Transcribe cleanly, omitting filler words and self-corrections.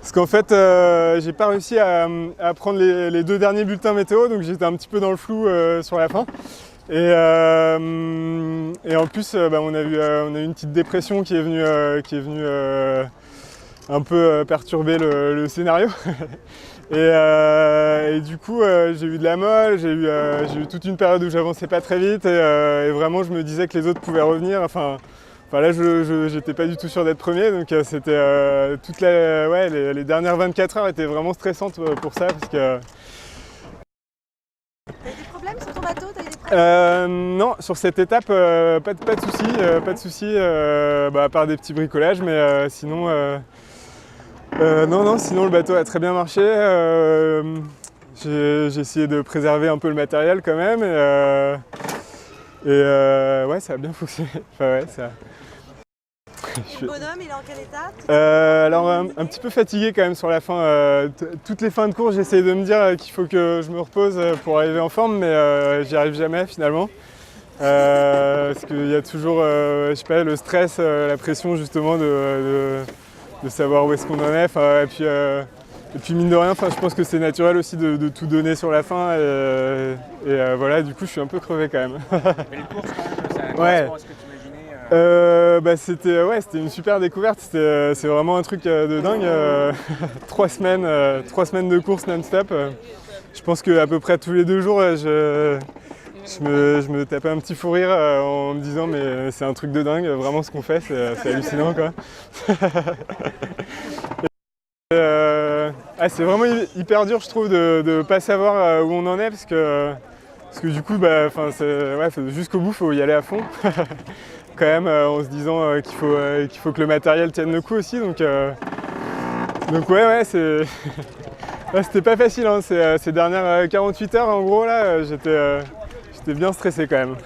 Parce qu'en fait, j'ai pas réussi à prendre les 2 derniers bulletins météo, donc j'étais un petit peu dans le flou sur la fin. Et en plus, on a eu une petite dépression qui est venue un peu perturber le scénario. Et du coup, j'ai eu de la molle, j'ai eu toute une période où j'avançais pas très vite et vraiment je me disais que les autres pouvaient revenir. Enfin là, j'étais pas du tout sûr d'être premier, donc c'était les dernières 24 heures étaient vraiment stressantes pour ça parce que. T'as eu des problèmes sur ton bateau? T'as eu des problèmes? Non, sur cette étape, pas de soucis, à part des petits bricolages, mais sinon. Non, sinon le bateau a très bien marché. J'ai essayé de préserver un peu le matériel quand même ouais, ça a bien fonctionné. Enfin, ouais, ça. Le bonhomme, il est en quel état? Alors un petit peu fatigué quand même sur la fin. Toutes les fins de course, j'essaye de me dire qu'il faut que je me repose pour arriver en forme, mais j'y arrive jamais finalement. Parce qu'il y a toujours, je sais pas, le stress, la pression justement de savoir où est-ce qu'on en est. Et puis mine de rien, je pense que c'est naturel aussi de tout donner sur la fin. Voilà, du coup, je suis un peu crevé quand même. Mais les courses, quand même, ça Ouais. correspond à ce que tu imaginais. C'était une super découverte. C'est vraiment un truc de dingue. 3 semaines de course non-stop. Je pense qu'à peu près tous les 2 jours, je me tapais un petit fou rire en me disant mais c'est un truc de dingue, vraiment ce qu'on fait, c'est hallucinant quoi. C'est vraiment hyper dur je trouve de ne pas savoir où on en est parce que du coup jusqu'au bout il faut y aller à fond. Quand même en se disant qu'il faut que le matériel tienne le coup aussi donc ouais c'était pas facile hein, ces dernières 48 heures en gros là j'étais bien stressé quand même.